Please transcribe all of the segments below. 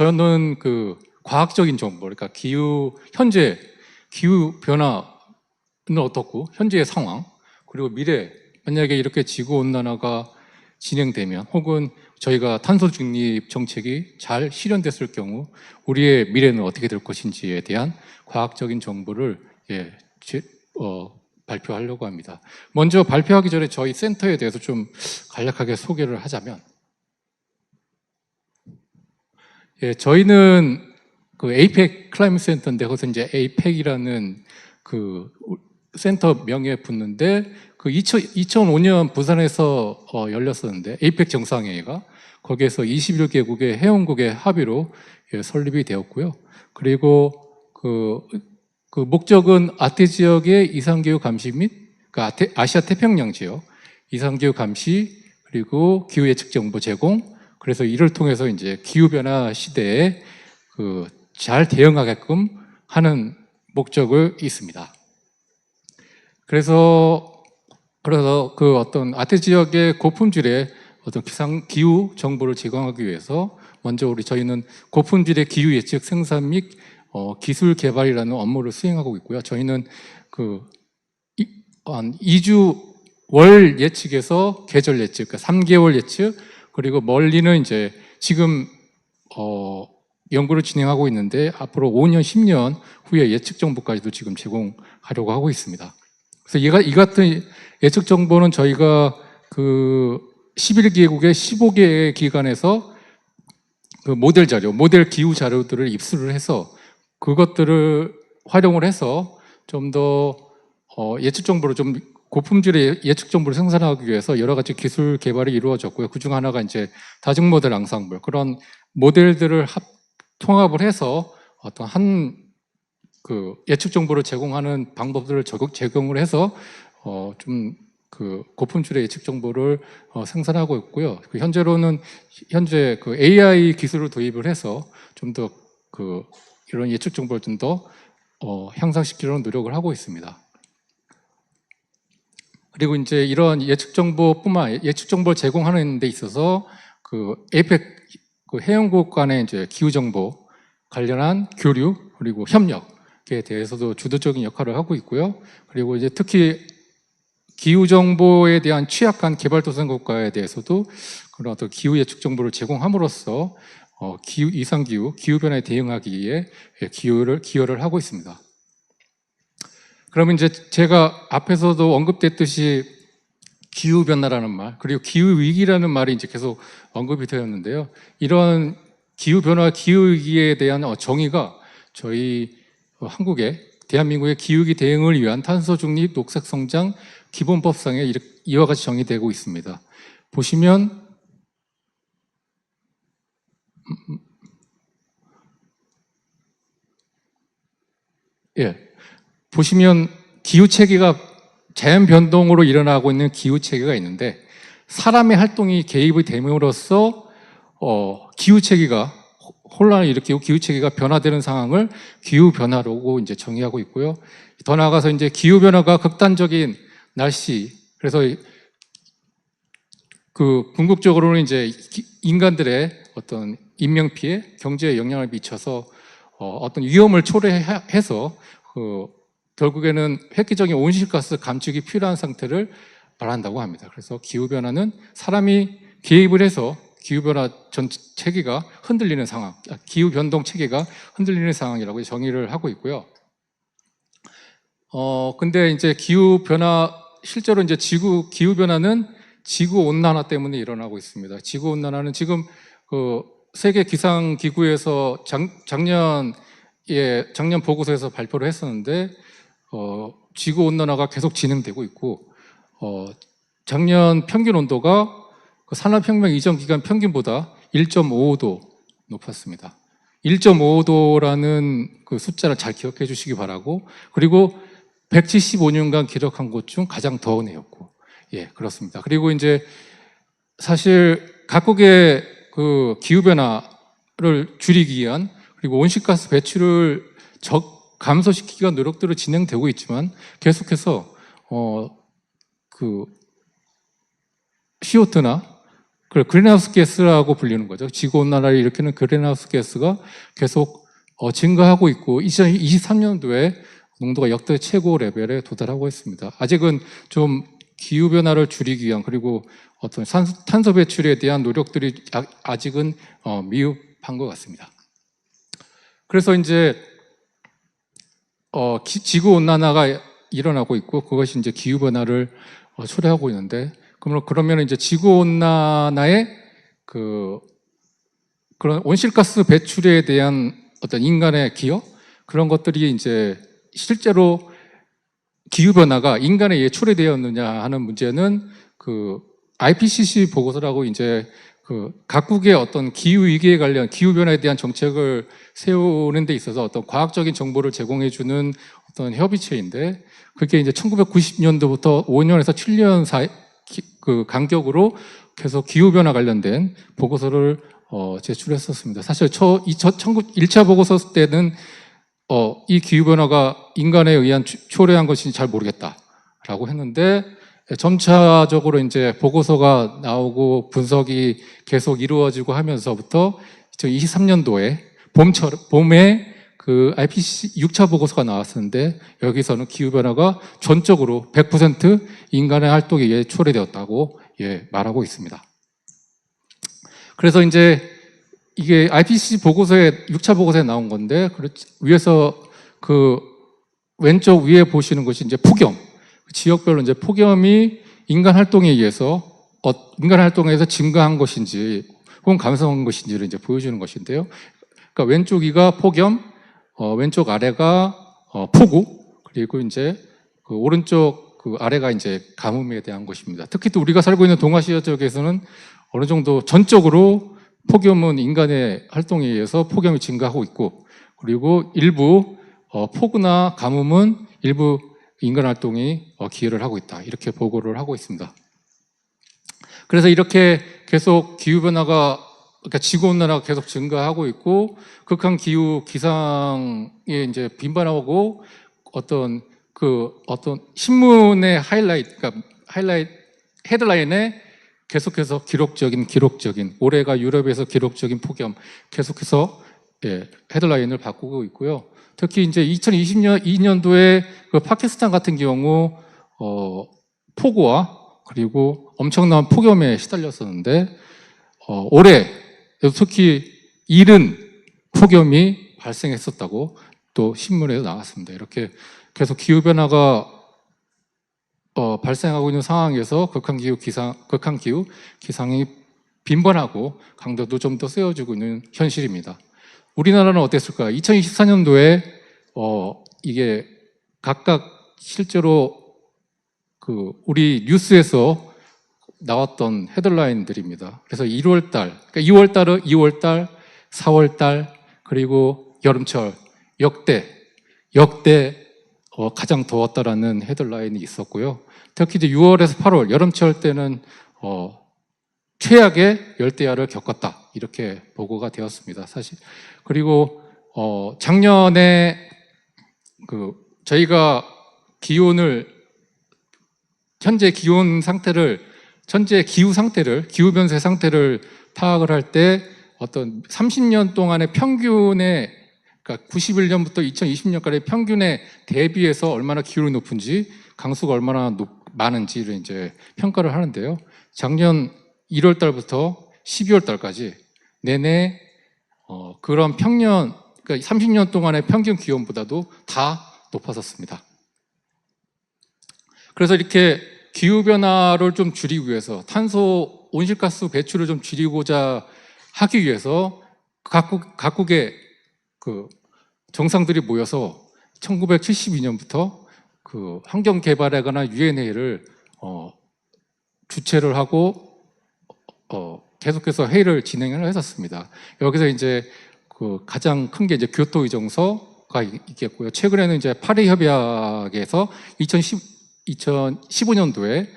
저는 그 과학적인 정보, 그러니까 현재 기후 변화는 어떻고, 현재의 상황, 그리고 미래, 만약에 이렇게 지구 온난화가 진행되면, 혹은 저희가 탄소 중립 정책이 잘 실현됐을 경우 우리의 미래는 어떻게 될 것인지에 대한 과학적인 정보를 발표하려고 합니다. 먼저 발표하기 전에 저희 센터에 대해서 좀 간략하게 소개를 하자면, 저희는 그 APEC 클라이밋 센터인데, 거기서 이제 APEC이라는 그 센터 명에 붙는데, 그 2005년 부산에서 열렸었는데, APEC 정상회의가 거기에서 21개국의 회원국의 합의로 설립이 되었고요. 그리고 그 목적은 아태 지역의 이상기후 감시 및 아시아 태평양 지역 이상기후 감시, 그리고 기후 예측 정보 제공, 그래서 이를 통해서 이제 기후 변화 시대에 잘 대응하게끔 하는 목적을 있습니다. 그래서 그 어떤 아태 지역의 고품질의 어떤 기후 정보를 제공하기 위해서 먼저 저희는 고품질의 기후 예측 생산 및 기술 개발이라는 업무를 수행하고 있고요. 저희는 한 2주 월 예측에서 계절 예측, 그러니까 3개월 예측, 그리고 멀리는 이제 지금 연구를 진행하고 있는데 앞으로 5년, 10년 후에 예측 정보까지도 지금 제공하려고 하고 있습니다. 그래서 이 같은 예측 정보는 저희가 11개국의 15개의 기관에서 모델 기후 자료들을 입수를 해서 그것들을 활용을 해서 좀 더 예측 정보를 좀 고품질의 예측 정보를 생산하기 위해서 여러 가지 기술 개발이 이루어졌고요. 그중 하나가 이제 다중 모델 앙상블, 그런 모델들을 통합을 해서 어떤 예측 정보를 제공하는 방법들을 제공을 해서 좀 고품질의 예측 정보를 생산하고 있고요. 현재 AI 기술을 도입을 해서 좀 더 이런 예측 정보를 좀 더 향상시키려는 노력을 하고 있습니다. 그리고 이제 이런 예측 정보를 제공하는 데 있어서 APEC 회원국 간의 이제 기후 정보 관련한 교류, 그리고 협력에 대해서도 주도적인 역할을 하고 있고요. 그리고 이제 특히 기후 정보에 대한 취약한 개발도상 국가에 대해서도 그런 어떤 기후 예측 정보를 제공함으로써 이상기후, 기후 변화에 대응하기 위해 기여를 하고 있습니다. 그러면 이제 제가 앞에서도 언급됐듯이 기후 변화라는 말, 그리고 기후 위기라는 말이 이제 계속 언급이 되었는데요. 이런 기후 변화, 기후 위기에 대한 정의가 저희 대한민국의 기후위기 대응을 위한 탄소 중립 녹색 성장 기본법상에 이와 같이 정의되고 있습니다. 보시면 보시면 기후 체계가 자연 변동으로 일어나고 있는 기후 체계가 있는데, 사람의 활동이 개입이 됨으로써 기후 체계가 혼란을 일으키고 기후 체계가 변화되는 상황을 기후 변화라고 이제 정의하고 있고요. 더 나아가서 이제 기후 변화가 극단적인 날씨, 그래서 궁극적으로는 이제 인간들의 어떤 인명 피해, 경제에 영향을 미쳐서 어떤 위험을 초래해서 결국에는 획기적인 온실가스 감축이 필요한 상태를 말한다고 합니다. 그래서 기후변화는 사람이 개입을 해서 기후변화 전 체계가 흔들리는 상황, 기후변동 체계가 흔들리는 상황이라고 정의를 하고 있고요. 근데 이제 실제로 이제 기후변화는 지구온난화 때문에 일어나고 있습니다. 지구온난화는 지금 세계 기상기구에서 작년 보고서에서 발표를 했었는데, 지구온난화가 계속 진행되고 있고, 작년 평균 온도가 산업혁명 이전 기간 평균보다 1.55도 높았습니다. 1.55도라는 숫자를 잘 기억해 주시기 바라고, 그리고 175년간 기록한 곳 중 가장 더운 해였고, 그렇습니다. 그리고 이제 사실 각국의 기후변화를 줄이기 위한, 그리고 온실가스 배출을 감소시키기 위한 노력들이 진행되고 있지만, 계속해서 CO2나 그 그린하우스 가스라고 불리는 거죠. 지구 온난화를 일으키는 그린하우스 가스가 계속 증가하고 있고 2023년도에 농도가 역대 최고 레벨에 도달하고 있습니다. 아직은 좀 기후 변화를 줄이기 위한 그리고 어떤 탄소 배출에 대한 노력들이 아직은 미흡한 것 같습니다. 그래서 이제 지구 온난화가 일어나고 있고 그것이 이제 기후 변화를 초래하고 있는데 그러면 이제 지구 온난화의 그런 온실가스 배출에 대한 어떤 인간의 기여 그런 것들이 이제 실제로 기후 변화가 인간에 의해 초래되었느냐 하는 문제는 그 IPCC 보고서라고 이제 그 각국의 어떤 기후 위기에 관련 기후 변화에 대한 정책을 세우는 데 있어서 어떤 과학적인 정보를 제공해 주는 어떤 협의체인데 그게 이제 1990년도부터 5년에서 7년 사이 그 간격으로 계속 기후 변화 관련된 보고서를 제출했었습니다. 사실 1차 보고서 때는 이 기후 변화가 인간에 의한 초래한 것인지 잘 모르겠다라고 했는데 점차적으로 이제 보고서가 나오고 분석이 계속 이루어지고 하면서부터 2023년도에 봄에 그 IPCC 6차 보고서가 나왔었는데 여기서는 기후 변화가 전적으로 100% 인간의 활동에 의해 초래되었다고 말하고 있습니다. 그래서 이제 이게 IPCC 보고서에 6차 보고서에 나온 건데 위에서 그 왼쪽 위에 보시는 것이 이제 폭염 지역별로 이제 폭염이 인간 활동에 의해서 증가한 것인지 혹은 감소한 것인지를 이제 보여주는 것인데요. 그러니까 왼쪽 위가 폭염, 왼쪽 아래가 폭우, 그리고 이제 그 오른쪽 그 아래가 이제 가뭄에 대한 것입니다. 특히 또 우리가 살고 있는 동아시아 지역에서는 어느 정도 전적으로 폭염은 인간의 활동에 의해서 폭염이 증가하고 있고, 그리고 일부 폭우나 가뭄은 일부 인간 활동이 기여를 하고 있다. 이렇게 보고를 하고 있습니다. 그래서 이렇게 계속 기후변화가, 그러니까 지구온난화가 계속 증가하고 있고, 극한 기후 기상에 이제 빈번하고, 어떤 신문의 헤드라인에 계속해서 기록적인, 올해가 유럽에서 기록적인 폭염, 계속해서 헤드라인을 바꾸고 있고요. 특히 이제 2022년도에 그 파키스탄 같은 경우 폭우와 그리고 엄청난 폭염에 시달렸었는데 올해 특히 이른 폭염이 발생했었다고 또 신문에 나왔습니다. 이렇게 계속 기후 변화가 발생하고 있는 상황에서 극한 기후 기상이 빈번하고 강도도 좀 더 세워지고 있는 현실입니다. 우리나라는 어땠을까요? 2024년도에 이게 각각 실제로 그 우리 뉴스에서 나왔던 헤드라인들입니다. 그래서 1월달, 그러니까 2월달, 4월달, 그리고 여름철 역대 가장 더웠다라는 헤드라인이 있었고요. 특히 이제 6월에서 8월 여름철 때는 최악의 열대야를 겪었다 이렇게 보고가 되었습니다. 사실 그리고 작년에 그 저희가 현재 기후 상태를 기후 변세 상태를 파악을 할 때 어떤 30년 동안의 평균의 그러니까 91년부터 2020년까지 평균에 대비해서 얼마나 기온이 높은지 강수가 얼마나 많은지를 이제 평가를 하는데요. 작년 1월 달부터 12월 달까지 내내 그런 그러니까 30년 동안의 평균 기온보다도 다 높아졌습니다. 그래서 이렇게 기후변화를 좀 줄이기 위해서 온실가스 배출을 좀 줄이고자 하기 위해서 각국의 그 정상들이 모여서 1972년부터 그 환경개발에 관한 유엔회의를 주최를 하고 계속해서 회의를 진행을 했었습니다. 여기서 이제 그 가장 큰 게 이제 교토 의정서가 있겠고요. 최근에는 이제 파리 협약에서 2015년도에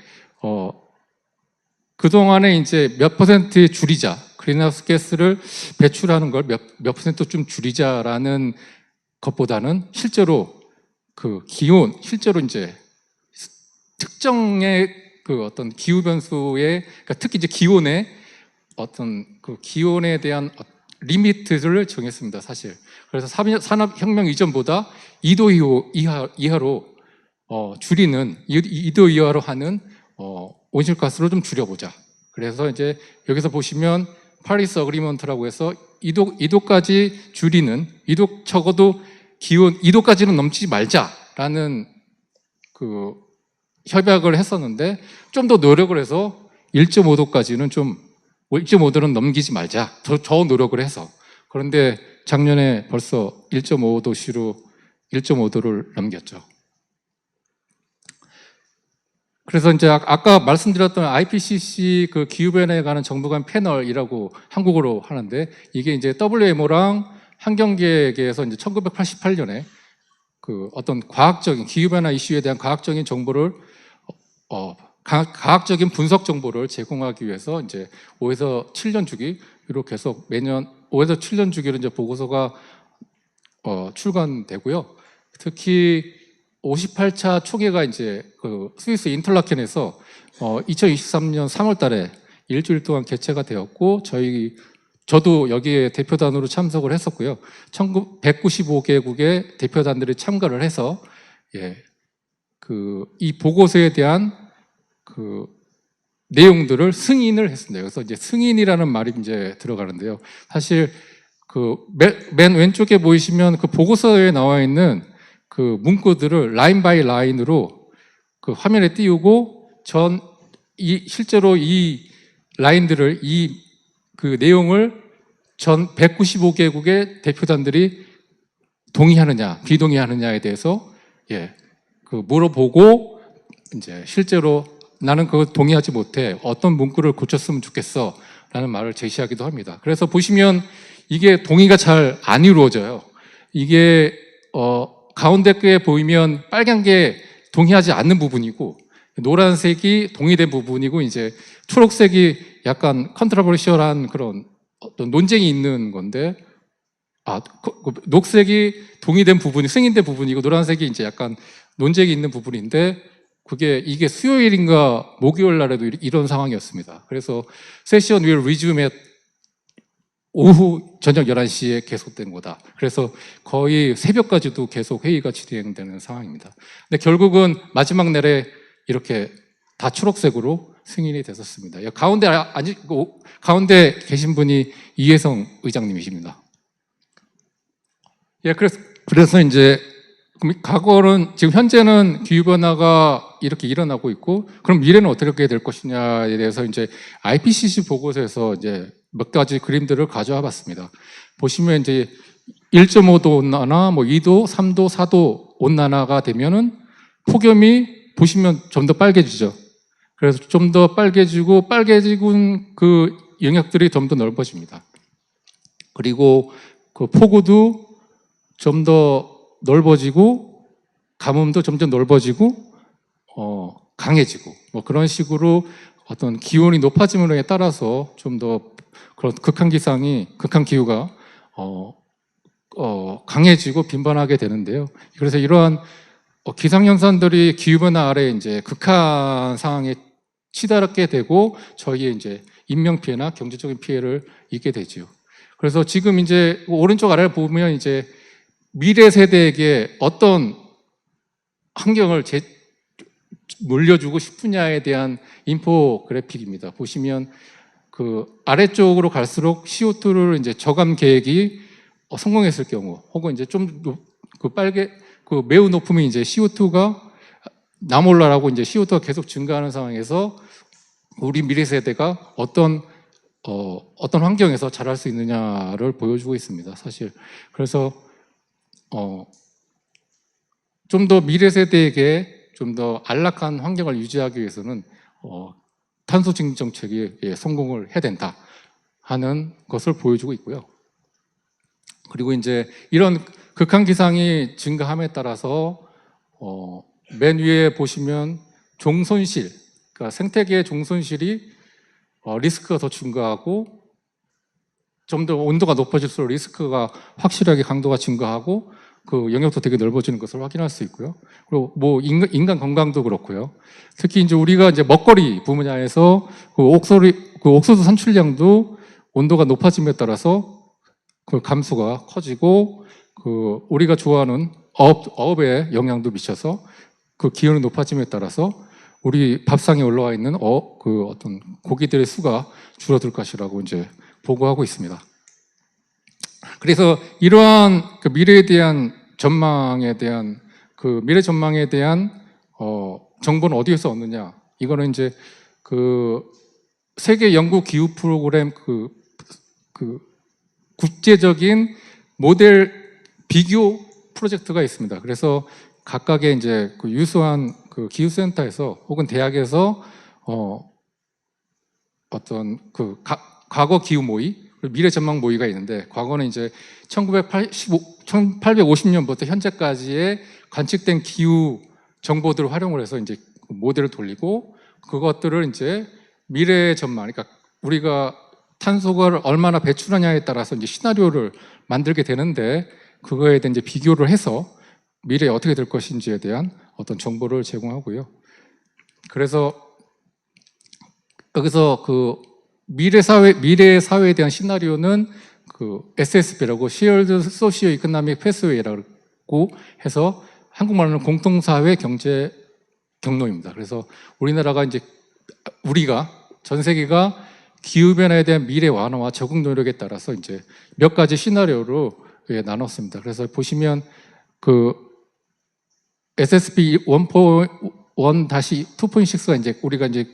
그 동안에 이제 몇 퍼센트 줄이자, 그린하우스 가스를 배출하는 걸 몇 퍼센트 좀 줄이자라는 것보다는 실제로 실제로 이제 특정의 그 어떤 기후 변수의, 그러니까 특히 이제 기온의 어떤 그 기온에 대한 리미트를 정했습니다, 사실. 그래서 산업혁명 이전보다 2도 이하로 줄이는 2도 이하로 하는 온실가스로 좀 줄여보자. 그래서 이제 여기서 보시면 파리스 어그리먼트라고 해서 2도까지 줄이는 2도 적어도 기온 2도까지는 넘지 말자라는 그 협약을 했었는데 좀 더 노력을 해서 1.5도까지는 좀 1.5도는 넘기지 말자. 더 노력을 해서. 그런데 작년에 벌써 1.5도씨로 1.5도를 넘겼죠. 그래서 이제 아까 말씀드렸던 IPCC 그 기후변화에 관한 정부 간 패널이라고 한국어로 하는데 이게 이제 WMO랑 환경계에서 이제 1988년에 그 어떤 과학적인 기후변화 이슈에 대한 과학적인 정보를 과학적인 분석 정보를 제공하기 위해서 이제 5에서 7년 주기로 계속 매년 5에서 7년 주기로 이제 보고서가 출간되고요. 특히 58차 초계가 이제 그 스위스 인터라켄에서 2023년 3월 달에 일주일 동안 개최가 되었고 저도 여기에 대표단으로 참석을 했었고요. 195개국의 대표단들이 참가를 해서 이 보고서에 대한 그 내용들을 승인을 했습니다. 그래서 이제 승인이라는 말이 이제 들어가는데요. 사실 그 맨 왼쪽에 보이시면 그 보고서에 나와 있는 그 문구들을 라인 바이 라인으로 그 화면에 띄우고 실제로 이 라인들을 그 내용을 전 195개국의 대표단들이 동의하느냐 비동의하느냐에 대해서 그 물어보고 이제 실제로 나는 그거 동의하지 못해 어떤 문구를 고쳤으면 좋겠어 라는 말을 제시하기도 합니다. 그래서 보시면 이게 동의가 잘 안 이루어져요. 이게 가운데 게 보이면 빨간 게 동의하지 않는 부분이고 노란색이 동의된 부분이고 이제 초록색이 약간 컨트라버시얼한 그런 어떤 논쟁이 있는 건데 녹색이 동의된 부분이 승인된 부분이고 노란색이 이제 약간 논쟁이 있는 부분인데 이게 수요일인가 목요일 날에도 이런 상황이었습니다. 그래서 세션 will resume at 오후 저녁 11시에 계속된 거다. 그래서 거의 새벽까지도 계속 회의가 진행되는 상황입니다. 근데 결국은 마지막 날에 이렇게 다 초록색으로 승인이 됐었습니다. 가운데 계신 분이 이혜성 의장님이십니다. 그래서 이제 과거는 지금 현재는 기후변화가 이렇게 일어나고 있고 그럼 미래는 어떻게 될 것이냐에 대해서 이제 IPCC 보고서에서 이제 몇 가지 그림들을 가져와 봤습니다. 보시면 이제 1.5도 온난화, 2도, 3도, 4도 온난화가 되면은 폭염이 보시면 좀 더 빨개지죠. 그래서 좀 더 빨개지고 빨개진 그 영역들이 좀 더 넓어집니다. 그리고 그 폭우도 좀 더 넓어지고 가뭄도 점점 넓어지고 강해지고 그런 식으로 어떤 기온이 높아짐에 따라서 좀 더 그런 극한 기후가 강해지고 빈번하게 되는데요. 그래서 이러한 기상현상들이 기후변화 아래 이제 극한 상황에 치달게 되고 저희의 이제 인명피해나 경제적인 피해를 입게 되지요. 그래서 지금 이제 오른쪽 아래를 보면 이제 미래 세대에게 어떤 환경을 물려주고 싶으냐에 대한 인포그래픽입니다. 보시면 그 아래쪽으로 갈수록 CO2를 이제 저감 계획이 성공했을 경우, 혹은 이제 좀 매우 높으면 이제 CO2가 나몰라라고 이제 CO2가 계속 증가하는 상황에서 우리 미래 세대가 어떤 환경에서 자랄 수 있느냐를 보여주고 있습니다. 사실 그래서 좀 더 미래 세대에게 좀 더 안락한 환경을 유지하기 위해서는 탄소 증진 정책이 성공을 해야 된다 하는 것을 보여주고 있고요. 그리고 이제 이런 극한 기상이 증가함에 따라서 맨 위에 보시면 종손실, 그러니까 생태계의 종손실이 리스크가 더 증가하고 좀 더 온도가 높아질수록 리스크가 확실하게 강도가 증가하고 그 영역도 되게 넓어지는 것을 확인할 수 있고요. 그리고 뭐 인간 건강도 그렇고요. 특히 이제 우리가 이제 먹거리 분야에서 그 옥수수 산출량도 온도가 높아짐에 따라서 그 감수가 커지고 그 우리가 좋아하는 어업에 영향도 미쳐서 그 기온이 높아짐에 따라서 우리 밥상에 올라와 있는 그 어떤 고기들의 수가 줄어들 것이라고 이제 보고하고 있습니다. 그래서 이러한 그 미래에 대한 전망에 대한 그 미래 전망에 대한 정보는 어디에서 얻느냐? 이거는 이제 그 세계 연구 기후 프로그램 그 국제적인 모델 비교 프로젝트가 있습니다. 그래서 각각의 이제 그 유수한 그 기후센터에서 혹은 대학에서 어떤 그 과거 기후 모의, 미래 전망 모의가 있는데 과거는 이제 1850년부터 현재까지의 관측된 기후 정보들을 활용을 해서 이제 모델을 돌리고 그것들을 이제 미래 전망, 그러니까 우리가 탄소가 얼마나 배출하냐에 따라서 이제 시나리오를 만들게 되는데 그거에 대한 이제 비교를 해서 미래에 어떻게 될 것인지에 대한 어떤 정보를 제공하고요. 그래서 여기서 그 미래 사회에 대한 시나리오는 그 SSP라고 Shared Socio-Economic Pathway라고 해서 한국말로는 공통사회 경제 경로입니다. 그래서 우리나라가 이제 우리가 전 세계가 기후변화에 대한 미래 완화와 적응 노력에 따라서 이제 몇 가지 시나리오로 나눴습니다. 그래서 보시면 그 SSP 1.2.6가 이제 우리가 이제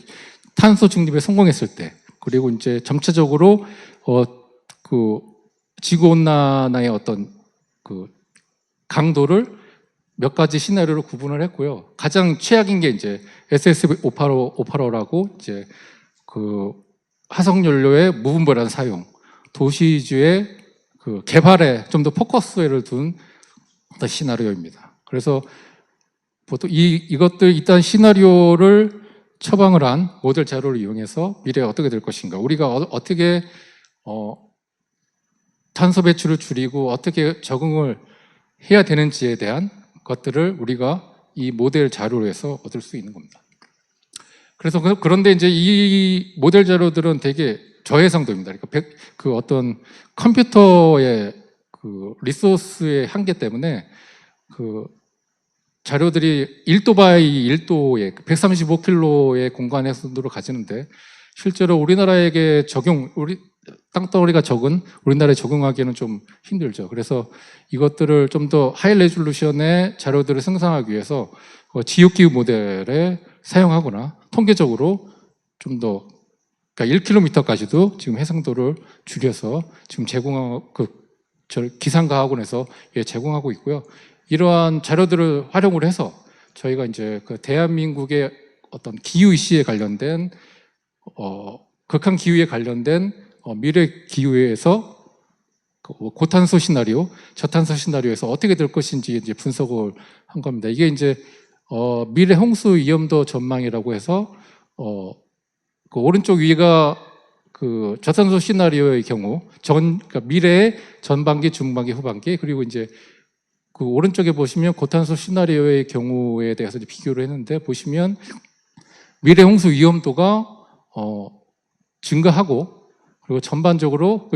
탄소 중립에 성공했을 때, 그리고 이제 점차적으로 그 지구 온난화의 어떤 그 강도를 몇 가지 시나리오로 구분을 했고요. 가장 최악인 게 이제 SSP 585라고 이제 그 화석연료의 무분별한 사용, 도시주의 그 개발에 좀 더 포커스를 둔 어떤 시나리오입니다. 그래서 보통 이것들 일단 시나리오를 처방을 한 모델 자료를 이용해서 미래에 어떻게 될 것인가, 우리가 어떻게 탄소 배출을 줄이고 어떻게 적응을 해야 되는지에 대한 것들을 우리가 이 모델 자료에서 얻을 수 있는 겁니다. 그래서 그런데 이제 이 모델 자료들은 되게 저해상도입니다. 그러니까 그 어떤 컴퓨터의 그 리소스의 한계 때문에 그 자료들이 1도 바이 1도의 135kg의 공간 해상도를 가지는데 실제로 우리나라에게 우리 땅덩어리가 적은 우리나라에 적응하기에는 좀 힘들죠. 그래서 이것들을 좀 더 하이 레졸루션의 자료들을 생성하기 위해서 지역기후 모델에 사용하거나 통계적으로 좀 더 그러니까 1km까지도 지금 해상도를 줄여서 지금 기상과학원에서 제공하고 있고요. 이러한 자료들을 활용을 해서 저희가 이제 그 대한민국의 어떤 기후 이슈에 관련된 극한 기후에 관련된 미래 기후에서 고탄소 시나리오, 저탄소 시나리오에서 어떻게 될 것인지 이제 분석을 한 겁니다. 이게 이제 미래 홍수 위험도 전망이라고 해서 그 오른쪽 위가 그 저탄소 시나리오의 경우 그러니까 미래의 전반기, 중반기, 후반기, 그리고 이제 그 오른쪽에 보시면 고탄소 시나리오의 경우에 대해서 이제 비교를 했는데 보시면 미래 홍수 위험도가 증가하고 그리고 전반적으로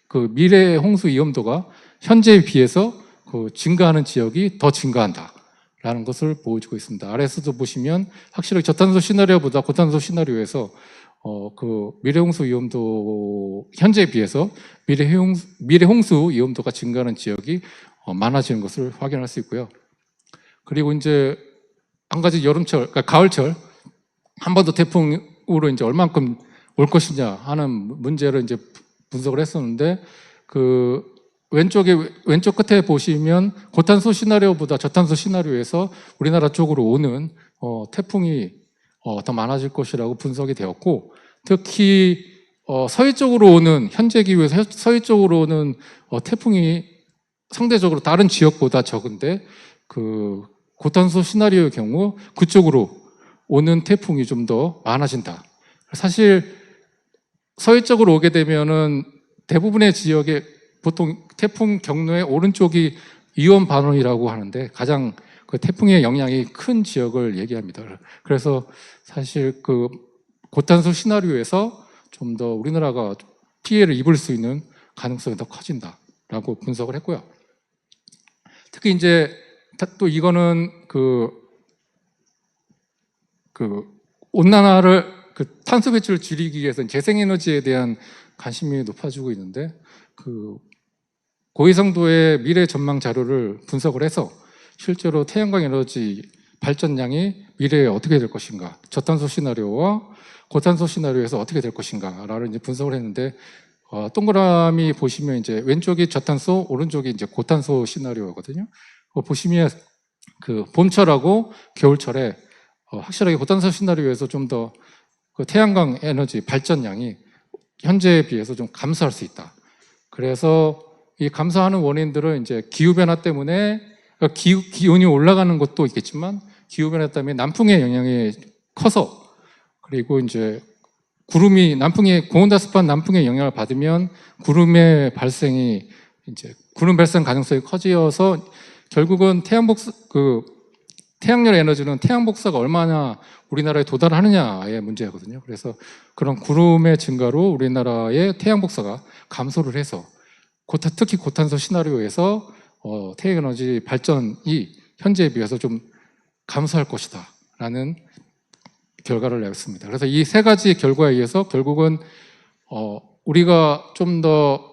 그 미래 홍수 위험도가 현재에 비해서 그 증가하는 지역이 더 증가한다라는 것을 보여주고 있습니다. 아래에서도 보시면 확실히 저탄소 시나리오보다 고탄소 시나리오에서 그 미래 홍수 위험도 현재에 비해서 미래 홍수 위험도가 증가하는 지역이 많아지는 것을 확인할 수 있고요. 그리고 이제 한 가지 여름철, 그러니까 가을철 한반도 태풍으로 이제 얼만큼 올 것이냐 하는 문제를 이제 분석을 했었는데 그 왼쪽 끝에 보시면 고탄소 시나리오보다 저탄소 시나리오에서 우리나라 쪽으로 오는 태풍이 더 많아질 것이라고 분석이 되었고 특히 서해 쪽으로 오는 현재 기후에서 서해 쪽으로 오는 태풍이 상대적으로 다른 지역보다 적은데 그 고탄소 시나리오의 경우 그쪽으로 오는 태풍이 좀 더 많아진다. 사실 서해 쪽으로 오게 되면은 대부분의 지역에 보통 태풍 경로의 오른쪽이 이온 반원이라고 하는데 가장 그 태풍의 영향이 큰 지역을 얘기합니다. 그래서 사실 그 고탄소 시나리오에서 좀 더 우리나라가 피해를 입을 수 있는 가능성이 더 커진다라고 분석을 했고요. 특히 이제 또 이거는 그 온난화를 탄소 배출을 줄이기 위해서는 재생에너지에 대한 관심이 높아지고 있는데 그 고해상도의 미래 전망 자료를 분석을 해서 실제로 태양광 에너지 발전량이 미래에 어떻게 될 것인가, 저탄소 시나리오와 고탄소 시나리오에서 어떻게 될 것인가라는 이제 분석을 했는데 동그라미 보시면 이제 왼쪽이 저탄소, 오른쪽이 이제 고탄소 시나리오거든요. 보시면 그 봄철하고 겨울철에 확실하게 고탄소 시나리오에서 좀 더 그 태양광 에너지 발전량이 현재에 비해서 좀 감소할 수 있다. 그래서 이 감소하는 원인들은 이제 기후변화 때문에 기온이 올라가는 것도 있겠지만 기후변화 때문에 남풍의 영향이 커서 그리고 이제 구름이 고온다습한 남풍의 영향을 받으면 구름의 발생이 이제 구름 발생 가능성이 커져서 결국은 태양열 에너지는 태양 복사가 얼마나 우리나라에 도달하느냐의 문제거든요. 그래서 그런 구름의 증가로 우리나라의 태양 복사가 감소를 해서 특히 고탄소 시나리오에서 태양 에너지 발전이 현재에 비해서 좀 감소할 것이다 라는 결과를 내었습니다. 그래서 이 세 가지 결과에 의해서 결국은 우리가 좀 더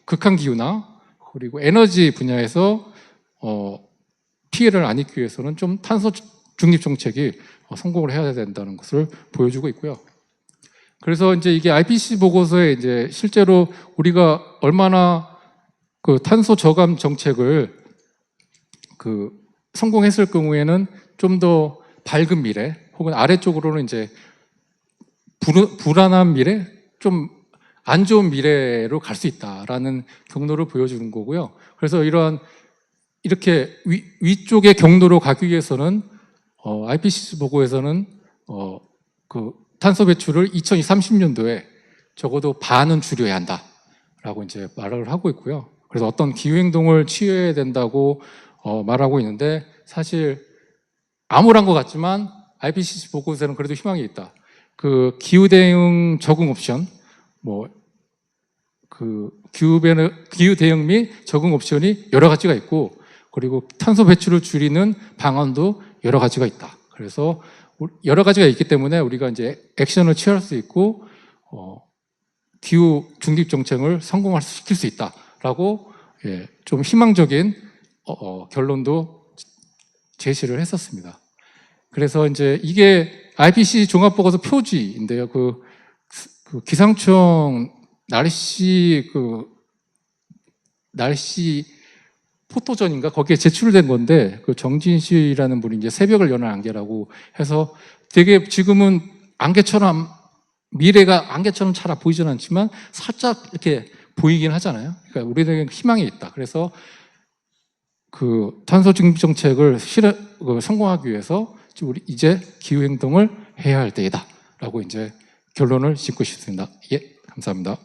극한 기후나 그리고 에너지 분야에서 피해를 안 입기 위해서는 좀 탄소 중립 정책이 성공을 해야 된다는 것을 보여주고 있고요. 그래서 이제 이게 IPCC 보고서에 이제 실제로 우리가 얼마나 그 탄소 저감 정책을 성공했을 경우에는 좀 더 밝은 미래 혹은 아래쪽으로는 이제 불안한 미래, 좀 안 좋은 미래로 갈 수 있다라는 경로를 보여주는 거고요. 그래서 이렇게 위쪽의 경로로 가기 위해서는 IPCC 보고에서는 그 탄소 배출을 2030년도에 적어도 반은 줄여야 한다라고 이제 말을 하고 있고요. 그래서 어떤 기후 행동을 취해야 된다고 말하고 있는데 사실 암울한 것 같지만 IPCC 보고서는 그래도 희망이 있다. 그 기후 대응 적응 옵션, 기후 대응 및 적응 옵션이 여러 가지가 있고 그리고 탄소 배출을 줄이는 방안도 여러 가지가 있다. 그래서 여러 가지가 있기 때문에 우리가 이제 액션을 취할 수 있고 기후 중립 정책을 성공시킬 수 있다라고 좀 희망적인 결론도 제시를 했었습니다. 그래서 이제 이게 IPCC 종합보고서 표지인데요. 그 기상청 날씨 포토전인가 거기에 제출된 건데 그 정진 씨라는 분이 이제 새벽을 여는 안개라고 해서 되게 지금은 미래가 안개처럼 잘 보이지는 않지만 살짝 이렇게 보이긴 하잖아요. 그러니까 우리에게 희망이 있다. 그래서 그 탄소 중립 정책을 성공하기 위해서 우리 이제 기후 행동을 해야 할 때이다라고 이제 결론을 짓고 싶습니다. 예, 감사합니다.